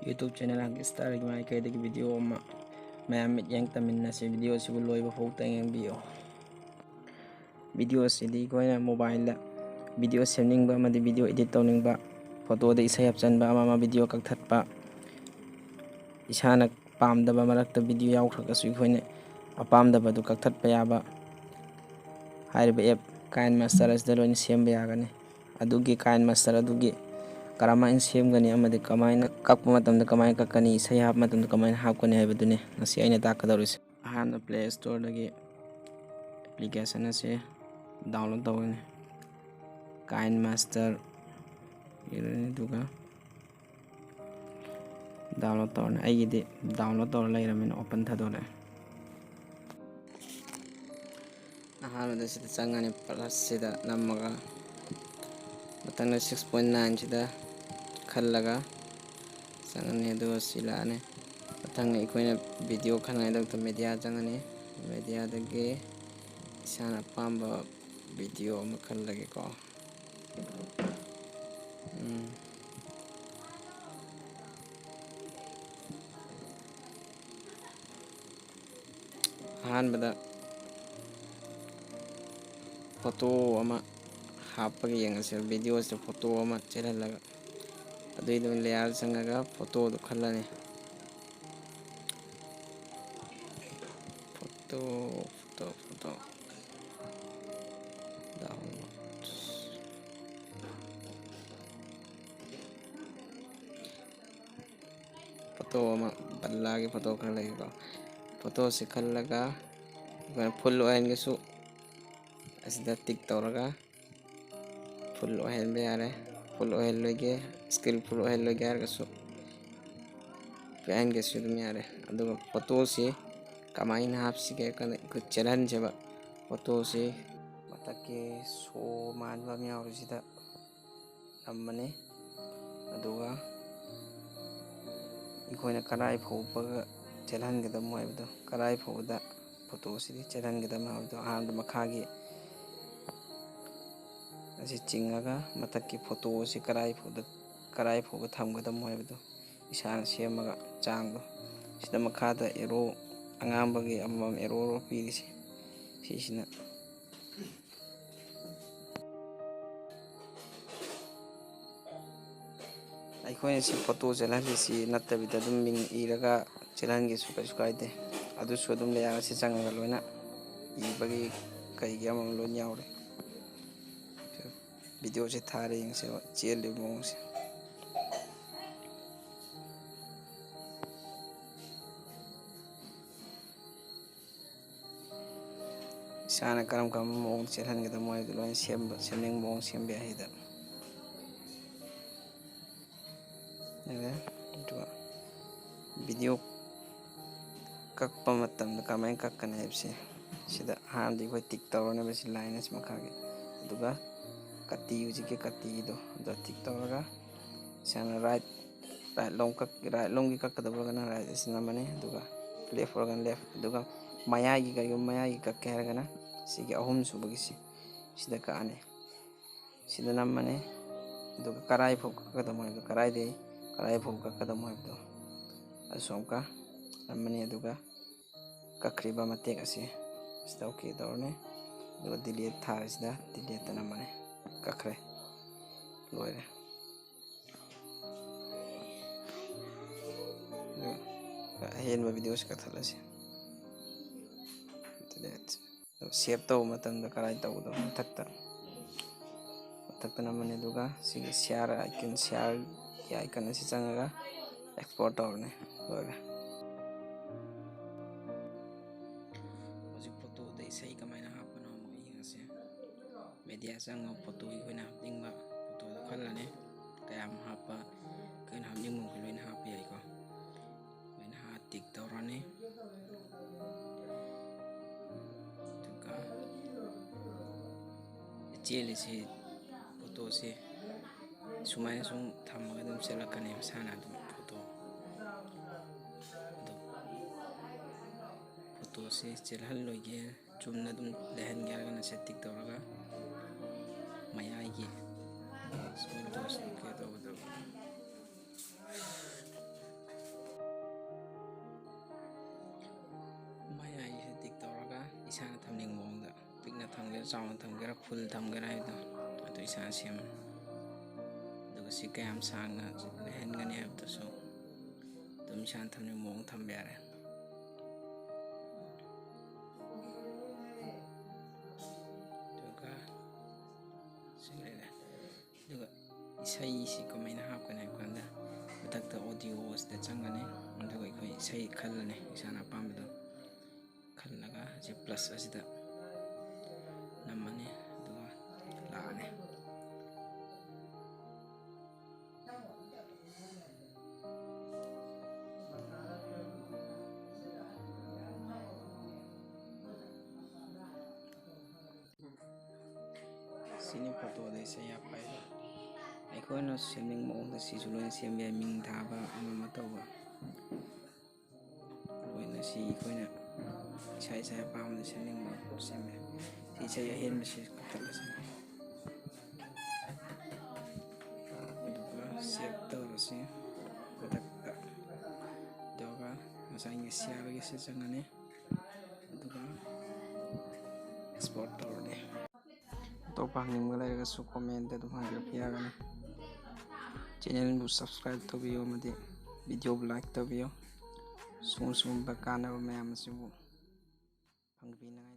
YouTube channel Hug Star gi mai kai dagi video ma mayam mit yang tamin na si video si buloy ba fo tang yang bio video si di ko na mobile da video sending ba ma di video edit tawning ba photo da isay hapchan ba ama video kak that pa isana pam da ba marak ta video yaw khak asu ko ne apam da ba du kak that pa ya ba hai ba app kain master as da lo ni sem ba ya ga ne adugi kain master adugi karamain sem gani amade kamaina kakpa matamda kamaina kakani sai hap matamda kamaina hapkani haibadune ngasi aina takadaruise ahana play store dagi application ase download tawani kain master irani duga download tawna aigidi download tawra lairamina open thadore ahana da sida changani plus sida namaga matana 6.9 sida खल्लगा संगने दो सिलाने पतंग इकोने video खनाई दग तो media जंगने media दगे इसाना पांब video में खल्लगे को हान बदा photo अमा हापगे यंगसे video से फोटो अमा चेललगा अदुइदो लेयर संगगा फोटो दो खल्लाने photo photo photo download photo अमा बल्ला के फोटो खल्लेगा फोटो से खल्लगा फुल ऑयल गेसु असिदा टिक तौरगा फुल ऑयल बे यारे फुल ऑयल लगे स्किल फुल ऑयल लगे यार कसो पैन के सुद में यारे अदुगा फोटो से कमाइन हाफ सिके कुछ चैलेंज है फोटो से मतलब के सो मानवा में और सीधा नम्मने अदुगा इकोने कराई फोपगा चैलेंज के दम है कराई फोदा फोटो से चैलेंज के दम है आंद मखागी असी चिंगागा मतक की फोटो से कराई फोगा थमगदम होइबदो इसान सेमगा चांगदो सिदा मखादा एरो अंगामबगे अमम एरो रो पीरिसे सिसिना अखोने सी फोटो चलहलिसी नत्तबिदा दुम मिंग इरगा चलहनगे सु कइसु काइदे अदुसु दुम लेया से चांगगा लोइना इबगी कइगे अमम लोइन यावरे वीडियो से थारे यंगसे चेल मोंग से साना करम करम मोंग चेलहन के दमोय लोइन सेमिंग मोंग सेमबे हिदा नगे वीडियो कक्पा मतम कमाय कक्कन हेबसे सिदा हांदी कोई टिक तौरने बसी लाइनस मखागे दुगा कत्ती यूज के कत्ती दो टिक तौरगा साना राइट राइट लोंग की कक्कदबगना राइट इसना मने दुगा लेफ्ट organ लेफ्ट दुगा मायागी करियो मायागी कक्के हरगना सिगे अहुम सुबगिसी सिदा काने सिदा नमने दुगा कराई फो कदम है कराई फो कदम है दो असोमका नमने दुगा कखरिबा मतेक असे सिदा ओके दौरने दुगा डिलीट थारे सिदा डिलीट नमने कखरे लोरे हेन वीडियो से कथला से सेव तो मतंद कराई तौदो मथक्ता नमने दुगा सिगे शेयर आइकन शेयर की आइकन से चंगगा एक्सपोर्ट तौरने लोरे फोटो दे सही कमाइना हापनो मो यंगसे मीडिया संग फोटो इकोना हापनिंगबा फोटो दो खल्लाने कयाम हापा कन हापनिंग मो लोइन हाप याइको लोइन हा टिक तौरने चेल से फोटो से सुमाय सुम थमगा दम चलकने साना दम फोटो से चलहल लोगे चुमना दम लहन गयागना से टिक तौरगा मयागी स्कूल दोस्त के तो ꯏꯁꯥꯅ ꯊꯝꯅꯤꯡꯕ ꯃꯑꯣꯡꯗ ꯄꯤꯛꯅ ꯊꯝꯒꯦꯔꯥ ꯆꯥꯎꯅ ꯊꯝꯒꯦꯔꯥ ꯐꯨꯜ ꯊꯝꯒꯦꯔꯥ ꯍꯥꯏꯕꯗꯣ ꯑꯗꯨ ꯏꯁꯥꯅ ꯁꯦꯝꯃꯦ ꯑꯗꯨꯒ ꯁꯤ ꯀꯌꯥꯝ ꯁꯥꯡꯅ ꯂꯩꯍꯟꯒꯅꯤ ꯍꯥꯏꯕꯗꯨꯁꯨ ꯑꯗꯨꯝ ꯏꯁꯥꯅ ꯊꯝꯅꯤꯡꯕ ꯃꯑꯣꯡ ꯊꯝꯕ ꯌꯥꯔꯦ ꯑꯗꯨꯒ ꯁꯤ ꯂꯩꯔꯦ ꯑꯗꯨꯒ ꯏꯁꯩꯁꯤ ꯀꯃꯥꯏꯅ ꯍꯥꯞꯀꯅꯤ ꯍꯥꯏꯕ ꯀꯥꯟꯗ ꯃꯊꯛꯇ ꯑꯣꯗꯤꯑꯣ ꯑꯁꯤꯗ ꯆꯪꯒꯅꯤ ꯑꯗꯨꯒ ꯑꯩꯈꯣꯏ ꯏꯁꯩ ꯈꯜꯂꯅꯤ ꯏꯁꯥꯅ ꯑꯄꯥꯝꯕꯗꯣ ꯈꯜꯂꯒ ꯍꯧꯖꯤꯛ ꯄ꯭ꯂꯁ ꯑꯁꯤꯗ ꯅꯝꯃꯅꯤ ꯑꯗꯨꯒ ꯂꯥꯛꯑꯅꯤ ꯁꯤꯅꯤ ꯐꯣꯇꯣꯗ ꯏꯁꯩ ꯍꯥꯞꯄ ꯍꯥꯏꯗꯣ ꯑꯩꯈꯣꯏꯅ ꯁꯦꯝꯅꯤꯡꯕ ꯃꯑꯣꯡꯗ ꯁꯤꯁꯨ ꯂꯣꯏꯅ ꯁꯦꯝꯕ ꯌꯥꯏ ꯃꯤꯡ ꯊꯥꯕ ꯑꯃ ꯇꯧꯕ ꯂꯣꯏꯅ ꯁꯤ ꯑꯩꯈꯣꯏꯅ ꯏꯁꯥ ꯑꯄꯥꯝꯕꯗ ꯁꯦꯝꯅꯤꯡꯕ ꯁꯦꯝꯕ ꯌꯥꯏ ꯁꯤ ꯏꯁꯩ ꯑꯍꯦꯟꯕꯁꯤ ꯀꯛꯊꯠꯂꯁꯤ ꯑꯗꯨꯒ ꯁꯦꯞ ꯇꯧꯔꯁꯤ ꯃꯊꯛꯇ ꯑꯗꯨꯒ ꯉꯁꯥꯏꯒꯤ ꯁꯤꯌꯥꯔꯒꯤꯁꯤ ꯆꯪꯉꯅꯤ ꯑꯗꯨꯒ ꯑꯦꯛꯁꯄꯣꯔꯠ ꯇꯧꯔꯅꯤ ꯑꯇꯣꯞꯄ ꯍꯪꯅꯤꯡꯕ ꯂꯩꯔꯒꯁꯨ ꯀꯣꯃꯦꯟꯇ ꯑꯗꯨꯝ ꯍꯪꯕꯤꯔꯛꯄ ꯌꯥꯒꯅꯤ ꯆꯦꯅꯦꯜꯕꯨ ꯁꯕꯁꯀ꯭ꯔꯥꯏꯕ ꯇꯧꯕꯤꯌꯨ ꯑꯃꯗꯤ ꯚꯤꯗꯤꯑꯣꯕꯨ ꯂꯥꯏꯛ ꯇꯧꯕꯤꯌꯨ ꯁꯤꯒꯨꯝꯕ ꯀꯥꯟꯅꯕ ꯃꯌꯥꯝ ꯑꯁꯤꯕꯨ ꯐꯪꯕꯤꯅꯉꯥꯏ